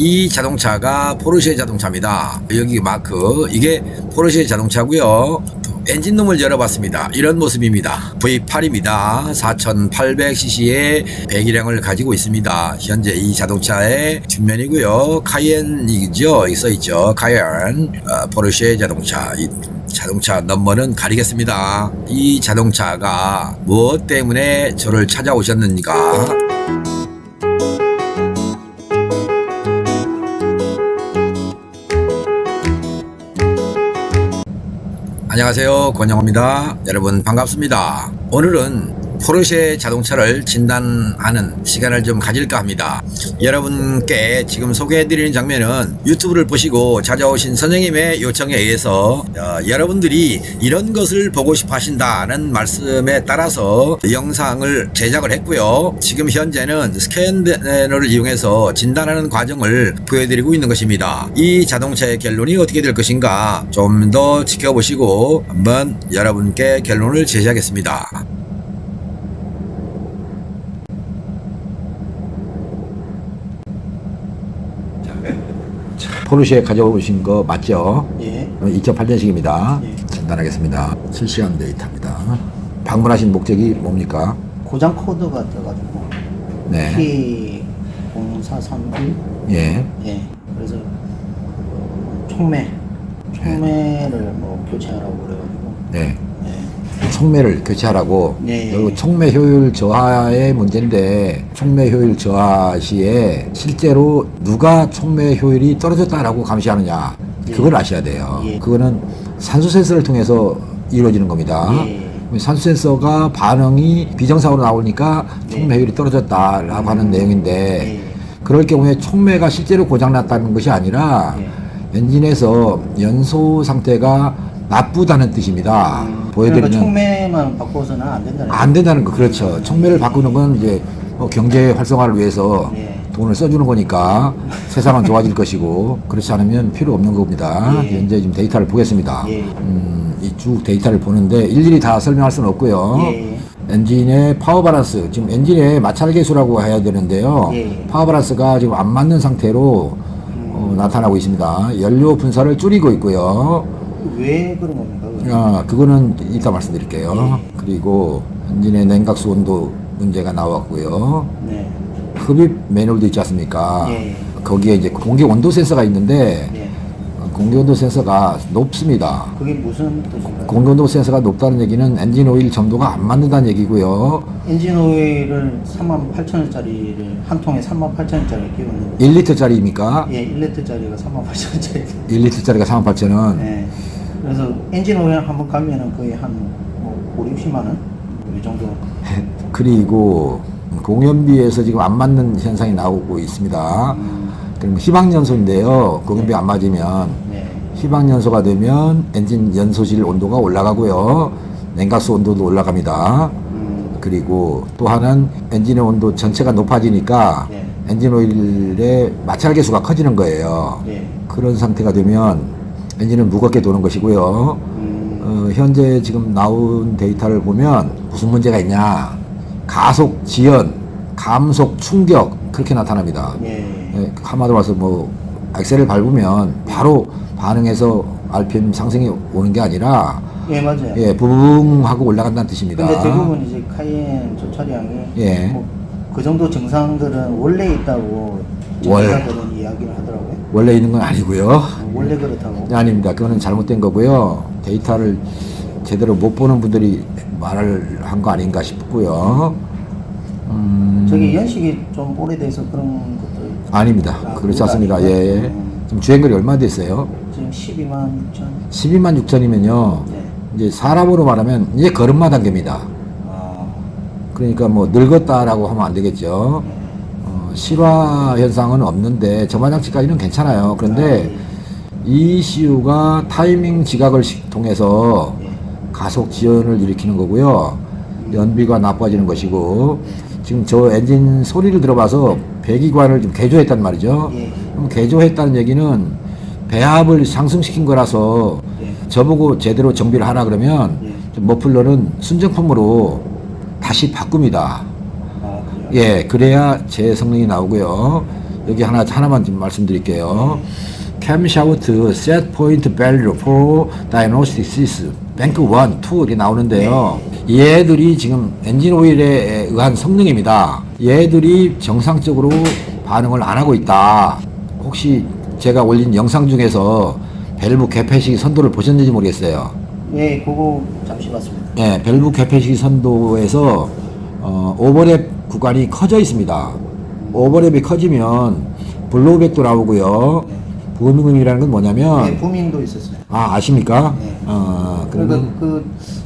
이 자동차가 포르쉐 자동차입니다. 여기 마크, 이게 포르쉐 자동차고요. 엔진룸을 열어봤습니다. 이런 모습입니다. V8입니다. 4800cc의 배기량을 가지고 있습니다. 현재 이 자동차의 뒷면이고요. 카이엔이죠. 써있죠. 카이엔. 포르쉐 자동차. 이 자동차 넘버는 가리겠습니다. 이 자동차가 무엇 때문에 저를 찾아오셨는가? 안녕하세요, 권영호입니다. 여러분 반갑습니다. 오늘은 포르쉐 자동차를 진단하는 시간을 좀 가질까 합니다. 여러분께 지금 소개해드리는 장면은 유튜브를 보시고 찾아오신 선생님의 요청에 의해서 여러분들이 이런 것을 보고 싶어 하신다는 말씀에 따라서 영상을 제작을 했고요. 지금 현재는 스캐너를 이용해서 진단하는 과정을 보여드리고 있는 것입니다. 이 자동차의 결론이 어떻게 될 것인가 좀 더 지켜보시고 한번 여러분께 결론을 제시하겠습니다. 포르쉐 가져오신 거 맞죠? 예. 2008년식입니다. 예. 진단하겠습니다. 실시간 데이터입니다. 방문하신 목적이 뭡니까? 고장 코드가 떠가지고 네. P0431 예. 예. 그래서 촉매를 뭐 교체하라고 그래가지고 네. 예. 촉매를 교체하라고. 예. 그리고 촉매 효율 저하의 문제인데 촉매 효율 저하 시에 실제로 누가 촉매 효율이 떨어졌다라고 감시하느냐 그걸 아셔야 돼요. 예. 그거는 산소 센서를 통해서 이루어지는 겁니다. 예. 산소 센서가 반응이 비정상으로 나오니까 촉매 효율이 떨어졌다라고 하는 내용인데 예. 그럴 경우에 촉매가 실제로 고장났다는 것이 아니라 예. 엔진에서 연소 상태가 나쁘다는 뜻입니다. 보여드리면 그러니까 촉매만 바꿔서는 안 된다는 안 된다는 거. 그렇죠. 촉매를 바꾸는 건 이제 경제 활성화를 위해서 예. 돈을 써주는 거니까 세상은 좋아질 것이고 그렇지 않으면 필요 없는 겁니다. 예. 현재 지금 데이터를 보겠습니다. 예. 이 쭉 데이터를 보는데 일일이 다 설명할 수는 없고요. 예. 엔진의 파워 바란스, 지금 엔진의 마찰 계수라고 해야 되는데요. 예. 파워 바란스가 지금 안 맞는 상태로 나타나고 있습니다. 연료 분사를 줄이고 있고요. 왜 그런 겁니까? 그건? 그거는 이따 말씀드릴게요. 예. 그리고 엔진의 냉각수 온도 문제가 나왔고요. 네. 흡입 매뉴얼도 있지 않습니까? 예. 거기에 이제 공기 온도 센서가 있는데 예. 공기 온도 센서가 높습니다. 그게 무슨 뜻인가요? 공기 온도 센서가 높다는 얘기는 엔진 오일 점도가 안 맞는다는 얘기고요. 엔진 오일을 38,000원짜리를 한 통에 38,000원짜리 끼웠는데 1리터짜리입니까? 예, 1리터짜리가 38,000원짜리 1리터짜리가 48,000원. 예. 그래서 엔진 오일 한번 가면은 거의 한 5, 60만 원? 이 정도. 그리고 공연비에서 지금 안 맞는 현상이 나오고 있습니다. 그럼 희방연소인데요. 공연비 안 맞으면 네. 희방연소가 되면 엔진 연소실 온도가 올라가고요. 냉각수 온도도 올라갑니다. 그리고 또 하나는 엔진의 온도 전체가 높아지니까 네. 엔진 오일의 마찰 계수가 커지는 거예요. 예. 그런 상태가 되면 엔진은 무겁게 도는 것이고요. 현재 지금 나온 데이터를 보면 무슨 문제가 있냐. 가속 지연, 감속 충격 그렇게 나타납니다. 예. 한마디로 와서 뭐 악셀을 밟으면 바로 반응해서 RPM 상승이 오는 게 아니라 예, 맞아요. 부붕 하고 올라간다는 뜻입니다. 근데 대부분 이제 카이엔 저 차량이 예. 뭐 그 정도 증상들은 원래 있다고 전문가들은 이야기를 하더라고요. 원래 있는 건 아니고요. 원래 그렇다고. 아닙니다. 그거는 잘못된 거고요. 데이터를 제대로 못 보는 분들이 말을 한 거 아닌가 싶고요. 저기 연식이 좀 오래돼서 그런 것도 아닙니다. 그렇지 않습니다. 예. 지금 주행거리 얼마 됐어요? 지금 12만 6천. 12만 6천이면요. 네. 이제 사람으로 말하면 이제 걸음마 단계입니다. 아, 그러니까 뭐 늙었다라고 하면 안 되겠죠. 실화 현상은 없는데 점화장치까지는 괜찮아요. 그런데 ECU가 타이밍 지각을 통해서 가속 지연을 일으키는 거고요. 연비가 나빠지는 것이고 지금 저 엔진 소리를 들어봐서 배기관을 좀 개조했단 말이죠. 예. 그럼 개조했다는 얘기는 배합을 상승시킨 거라서 예. 저보고 제대로 정비를 하라 그러면 머플러는 순정품으로 다시 바꿉니다. 아, 그래요? 예, 그래야 제 성능이 나오고요. 여기 하나만 좀 말씀드릴게요. camshaft set point value for diagnosis bank 1, 2 이렇게 나오는데요. 얘들이 지금 엔진 오일에 의한 성능입니다. 얘들이 정상적으로 반응을 안 하고 있다. 혹시 제가 올린 영상 중에서 밸브 개폐식 선도를 보셨는지 모르겠어요. 예, 그거 잠시 봤습니다. 예, 밸브 개폐식 선도에서 오버랩 구간이 커져 있습니다. 오버랩이 커지면 블로우백도 나오고요. 부음음이라는 건 뭐냐면 네, 부민도 있었어요. 아십니까? 네. 그러면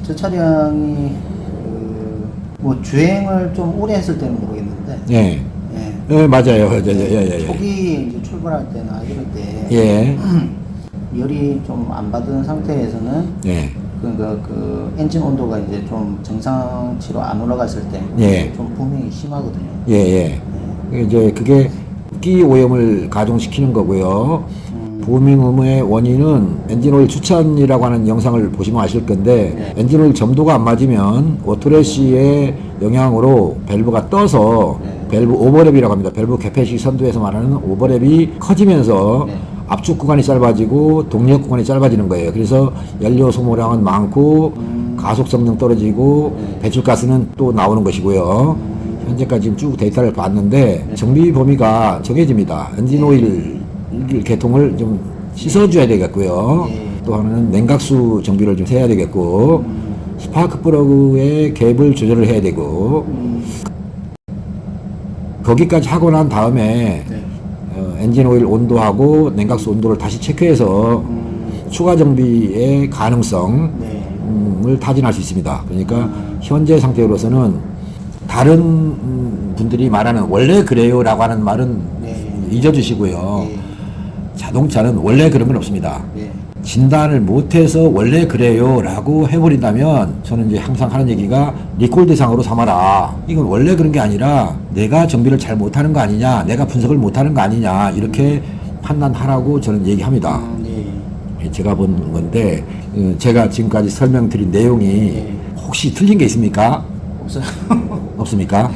저 차량이 뭐 주행을 좀 오래 했을 때는 모르겠는데 예. 예. 예, 맞아요. 예. 초기 이제 출발할 때나 이럴 때 예. 열이 좀 안 받은 상태에서는 예. 그 엔진 온도가 이제 좀 정상치로 안 올라갔을 때 예. 좀 부밍이 심하거든요. 예. 이제 그게 끼 오염을 가중시키는 거고요. 부밍음의 원인은 엔진오일 추천이라고 하는 영상을 보시면 아실 건데 엔진오일 점도가 안 맞으면 오토레시의 영향으로 밸브가 떠서 밸브 오버랩이라고 합니다. 밸브 개폐식 선도에서 말하는 오버랩이 커지면서 압축 구간이 짧아지고 동력 구간이 짧아지는 거예요. 그래서 연료 소모량은 많고 가속 성능 떨어지고 배출가스는 또 나오는 것이고요. 현재까지 지금 쭉 데이터를 봤는데 정비 범위가 정해집니다. 엔진오일 개통을 좀 씻어줘야 되겠고요. 또 하나는 냉각수 정비를 좀 해야 되겠고 스파크 플러그의 갭을 조절을 해야 되고 거기까지 하고 난 다음에 엔진오일 온도하고 냉각수 온도를 다시 체크해서 추가 정비의 가능성을 타진할 수 있습니다. 그러니까 현재 상태로서는 다른 분들이 말하는 원래 그래요 라고 하는 말은 잊어주시고요. 자동차는 원래 그런 건 없습니다. 진단을 못해서 원래 그래요 라고 해버린다면 저는 이제 항상 하는 얘기가 리콜 대상으로 삼아라. 이건 원래 그런 게 아니라 내가 정비를 잘 못하는 거 아니냐, 내가 분석을 못하는 거 아니냐 이렇게 판단하라고 저는 얘기합니다. 제가 본 건데 제가 지금까지 설명드린 내용이 혹시 틀린 게 있습니까? 없어요. 없습니까?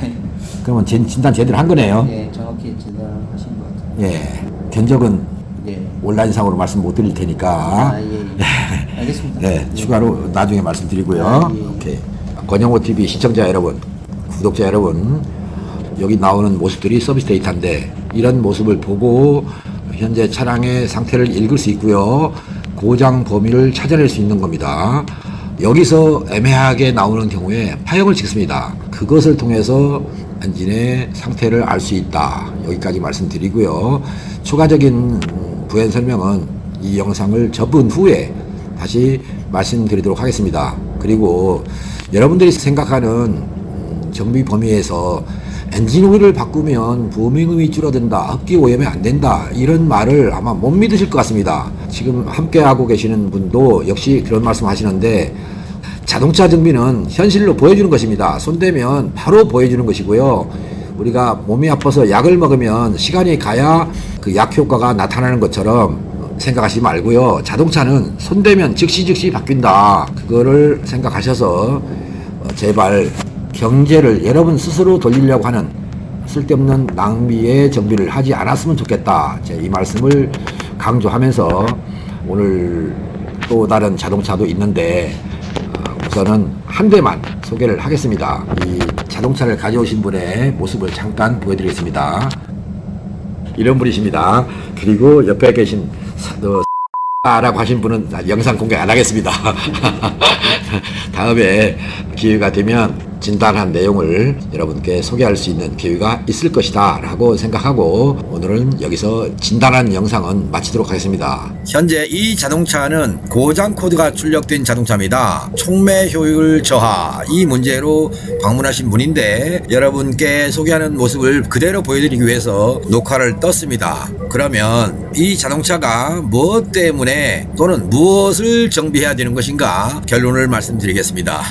그러면 진단 제대로 한 거네요. 예, 정확히 진단하신 것 같아요. 예, 견적은 온라인상으로 말씀 못 드릴 테니까. 알겠습니다. 네, 추가로 나중에 말씀드리고요. 오케이. 권영호 TV 시청자 여러분, 구독자 여러분, 여기 나오는 모습들이 서비스 데이터인데 이런 모습을 보고 현재 차량의 상태를 읽을 수 있고요. 고장 범위를 찾아낼 수 있는 겁니다. 여기서 애매하게 나오는 경우에 파형을 찍습니다. 그것을 통해서 엔진의 상태를 알 수 있다. 여기까지 말씀드리고요. 추가적인 부연 설명은 이 영상을 접은 후에 다시 말씀드리도록 하겠습니다. 그리고 여러분들이 생각하는 정비 범위에서 엔진 오일을 바꾸면 부밍음이 줄어든다, 흡기 오염이 안 된다 이런 말을 아마 못 믿으실 것 같습니다. 지금 함께 하고 계시는 분도 역시 그런 말씀 하시는데 자동차 정비는 현실로 보여주는 것입니다. 손대면 바로 보여주는 것이고요. 우리가 몸이 아파서 약을 먹으면 시간이 가야 그 약 효과가 나타나는 것처럼 생각하시지 말고요. 자동차는 손대면 즉시 바뀐다. 그거를 생각하셔서 제발 경제를 여러분 스스로 돌리려고 하는 쓸데없는 낭비의 정비를 하지 않았으면 좋겠다. 이 말씀을 강조하면서 오늘 또 다른 자동차도 있는데 우선은 한 대만 소개를 하겠습니다. 이 자동차를 가져오신 분의 모습을 잠깐 보여드리겠습니다. 이런 분이십니다. 그리고 옆에 계신 라고 하신 분은 영상 공개 안 하겠습니다. 다음에 기회가 되면 진단한 내용을 여러분께 소개할 수 있는 기회가 있을 것이다 라고 생각하고 오늘은 여기서 진단한 영상은 마치도록 하겠습니다. 현재 이 자동차는 고장 코드가 출력된 자동차입니다. 촉매 효율 저하 이 문제로 방문하신 분인데 여러분께 소개하는 모습을 그대로 보여드리기 위해서 녹화를 떴습니다. 그러면 이 자동차가 무엇 때문에 또는 무엇을 정비해야 되는 것인가 결론을 말씀드리겠습니다.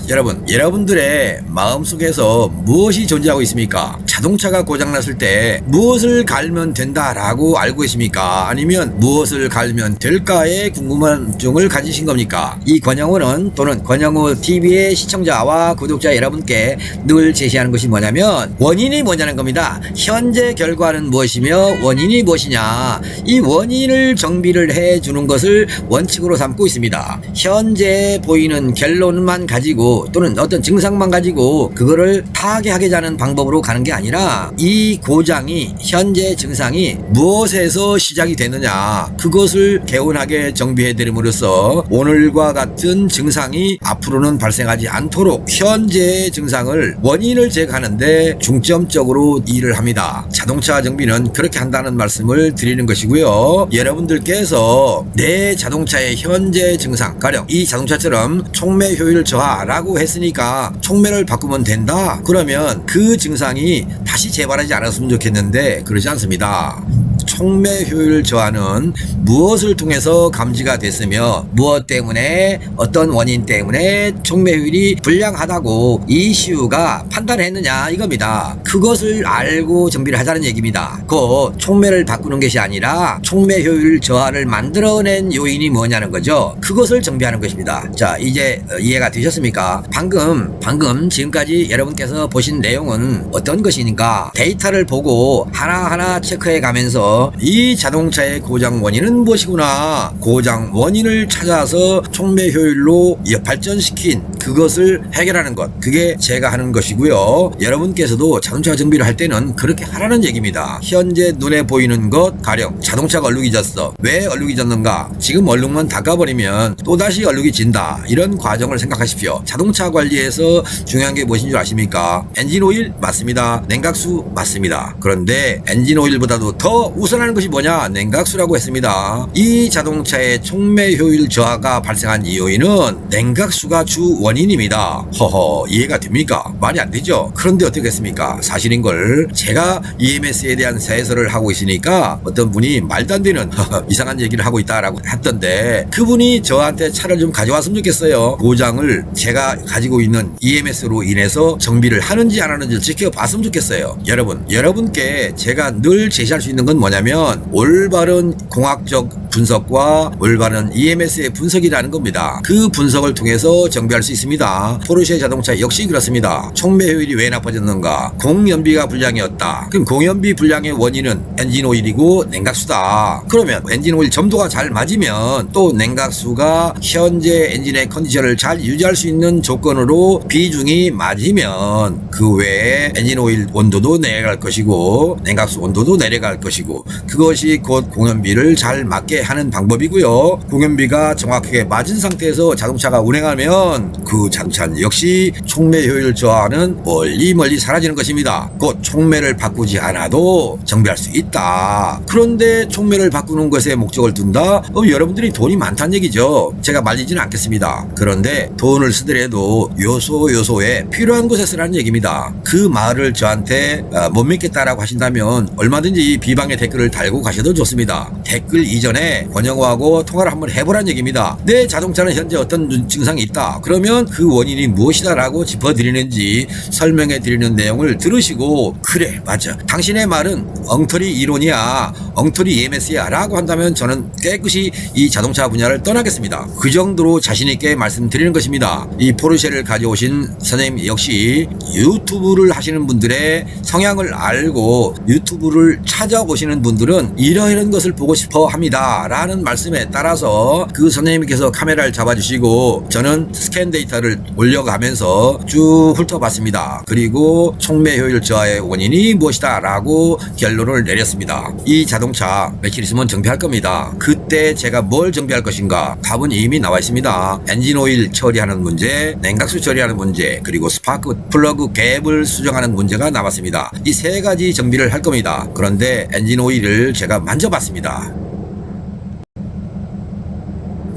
여러분, 여러분들의 마음속에서 무엇이 존재하고 있습니까? 자동차가 고장났을 때 무엇을 갈면 된다라고 알고 계십니까? 아니면 무엇을 갈면 될까의 궁금증을 가지신 겁니까? 이 권영호는 또는 권영호 TV의 시청자와 구독자 여러분께 늘 제시하는 것이 뭐냐면 원인이 뭐냐는 겁니다. 현재 결과는 무엇이며 원인이 무엇이냐, 이 원인을 정비를 해주는 것을 원칙으로 삼고 있습니다. 현재 보이는 결론만 가지고 또는 어떤 증상만 가지고 그거를 타개하게 하는 방법으로 가는 게 아니라 이 고장이, 현재 증상이 무엇에서 시작이 되느냐, 그것을 개운하게 정비해 드림으로써 오늘과 같은 증상이 앞으로는 발생하지 않도록 현재의 증상을, 원인을 제거하는데 중점적으로 일을 합니다. 자동차 정비는 그렇게 한다는 말씀을 드리는 것이고요. 여러분들께서 내 자동차의 현재 증상, 가령 이 자동차처럼 촉매 효율 저하라고 했으니까 촉매를 바꾸면 된다, 그러면 그 증상이 다시 재발하지 않았으면 좋겠는데 그러지 않습니다. 촉매 효율 저하는 무엇을 통해서 감지가 됐으며 무엇 때문에, 어떤 원인 때문에 촉매 효율이 불량하다고 ECU가 판단했느냐 이겁니다. 그것을 알고 정비를 하자는 얘기입니다. 그 촉매를 바꾸는 것이 아니라 촉매 효율 저하를 만들어낸 요인이 뭐냐는 거죠. 그것을 정비하는 것입니다. 자, 이제 이해가 되셨습니까? 방금 지금까지 여러분께서 보신 내용은 어떤 것이니까 데이터를 보고 하나하나 체크해 가면서 이 자동차의 고장 원인은 무엇이구나, 고장 원인을 찾아서 촉매 효율로 발전시킨 그것을 해결하는 것, 그게 제가 하는 것이고요. 여러분께서도 자동차 정비를 할 때는 그렇게 하라는 얘기입니다. 현재 눈에 보이는 것, 가령 자동차가 얼룩이 졌어. 왜 얼룩이 졌는가? 지금 얼룩만 닦아버리면 또다시 얼룩이 진다, 이런 과정을 생각하십시오. 자동차 관리에서 중요한 게 무엇인 줄 아십니까? 엔진 오일 맞습니다. 냉각수 맞습니다. 그런데 엔진 오일보다도 더 우선하는 것이 뭐냐? 냉각수라고 했습니다. 이 자동차의 촉매 효율 저하가 발생한 이 요인은 냉각수가 주 원인입니다. 허허, 이해가 됩니까? 말이 안 되죠. 그런데 어떻겠습니까? 사실인 걸 제가 EMS에 대한 해설을 하고 있으니까 어떤 분이 말도 안 되는 이상한 얘기를 하고 있다라고 했던데, 그분이 저한테 차를 좀 가져왔으면 좋겠어요. 고장을 제가 가지고 있는 EMS로 인해서 정비를 하는지 안 하는지 지켜봤으면 좋겠어요. 여러분께 제가 늘 제시할 수 있는 건 뭐냐면 올바른 공학적 분석과 올바른 EMS의 분석이라는 겁니다. 그 분석을 통해서 정비할 수 있습니다. 포르쉐 자동차 역시 그렇습니다. 촉매 효율이 왜 나빠졌는가? 공연비가 불량이었다. 그럼 공연비 불량의 원인은 엔진 오일이고 냉각수다. 그러면 엔진 오일 점도가 잘 맞으면 또 냉각수가 현재 엔진의 컨디션을 잘 유지할 수 있는 조건으로 비중이 맞으면 그 외에 엔진 오일 온도도 내려갈 것이고 냉각수 온도도 내려갈 것이고, 그것이 곧 공연비를 잘 맞게 하는 방법이고요. 공연비가 정확하게 맞은 상태에서 자동차가 운행하면 그 자동차는 역시 촉매 효율 저하는 멀리 사라지는 것입니다. 곧 촉매를 바꾸지 않아도 정비할 수 있다. 그런데 촉매를 바꾸는 것에 목적을 둔다? 여러분들이 돈이 많다는 얘기죠. 제가 말리지는 않겠습니다. 그런데 돈을 쓰더라도 요소에 필요한 곳에 쓰라는 얘기입니다. 그 말을 저한테 못 믿겠다라고 하신다면 얼마든지 비방의 댓글을 달고 가셔도 좋습니다. 댓글 이전에 권영호하고 통화를 한번 해보라는 얘기입니다. 내 자동차는 현재 어떤 증상이 있다. 그러면 그 원인이 무엇이다라고 짚어드리는지 설명해 드리는 내용을 들으시고, 그래 맞아, 당신의 말은 엉터리 이론이야, 엉터리 EMS야 라고 한다면 저는 깨끗이 이 자동차 분야를 떠나겠습니다. 그 정도로 자신있게 말씀드리는 것입니다. 이 포르쉐를 가져오신 선생님 역시 유튜브를 하시는 분들의 성향을 알고 유튜브를 찾아보시는 분들은 이러이런 것을 보고 싶어 합니다 라는 말씀에 따라서 그 선생님께서 카메라를 잡아주시고 저는 스캔 데이터를 올려가면서 쭉 훑어봤습니다. 그리고 촉매 효율 저하의 원인이 무엇이다 라고 결론을 내렸습니다. 이 자동차 며칠 있으면 정비할 겁니다. 그때 제가 뭘 정비할 것인가? 답은 이미 나와 있습니다. 엔진 오일 처리하는 문제, 냉각수 처리하는 문제, 그리고 스파크 플러그 갭을 수정하는 문제가 남았습니다. 이 세 가지 정비를 할 겁니다. 그런데 엔진 오일을 제가 만져봤습니다.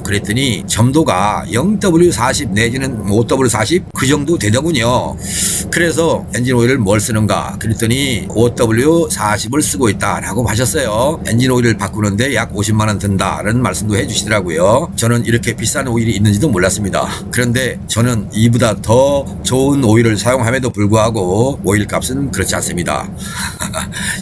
그랬더니 점도가 0W40 내지는 5W40 그 정도 되더군요. 그래서 엔진 오일을 뭘 쓰는가 그랬더니 5W40을 쓰고 있다라고 하셨어요. 엔진 오일을 바꾸는데 약 50만 원 든다는 말씀도 해주시더라고요. 저는 이렇게 비싼 오일이 있는지도 몰랐습니다. 그런데 저는 이보다 더 좋은 오일을 사용함에도 불구하고 오일 값은 그렇지 않습니다.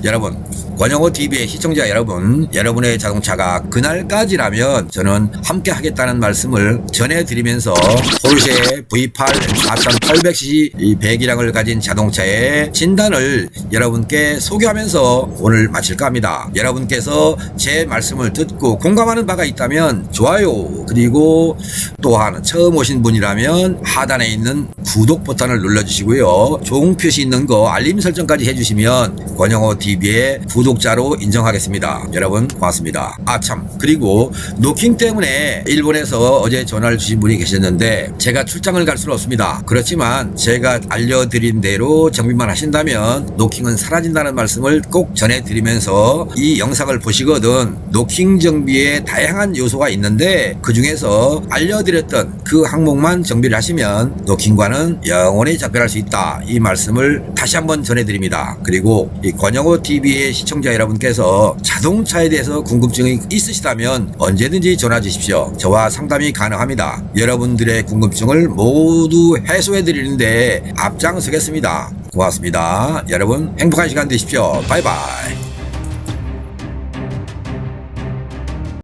여러분, 권영호TV의 시청자 여러분, 여러분의 자동차가 그날까지라면 저는 함께 하겠다는 말씀을 전해드리면서 포르쉐 V8 4800cc 이 배기량을 가진 자동차의 진단을 여러분께 소개하면서 오늘 마칠까 합니다. 여러분께서 제 말씀을 듣고 공감하는 바가 있다면 좋아요, 그리고 또한 처음 오신 분이라면 하단에 있는 구독 버튼을 눌러주시고요. 종 표시 있는 거 알림 설정까지 해주시면 권영호TV의 구독자로 인정하겠습니다. 여러분 고맙습니다. 참, 그리고 노킹 때문에 일본에서 어제 전화를 주신 분이 계셨는데 제가 출장을 갈 수는 없습니다. 그렇지만 제가 알려드린 대로 정비만 하신다면 노킹은 사라진다는 말씀을 꼭 전해드리면서 이 영상을 보시거든 노킹 정비에 다양한 요소가 있는데 그 중에서 알려드렸던 그 항목만 정비를 하시면 노킹과는 영원히 작별할 수 있다, 이 말씀을 다시 한번 전해드립니다. 그리고 이 권영호TV의 시청자 여러분께서 자동차에 대해서 궁금증이 있으시다면 언제든지 전화 주십시오. 저와 상담이 가능합니다. 여러분들의 궁금증을 모두 해소해 드리는데 앞장서겠습니다. 고맙습니다. 여러분 행복한 시간 되십시오. 바이바이.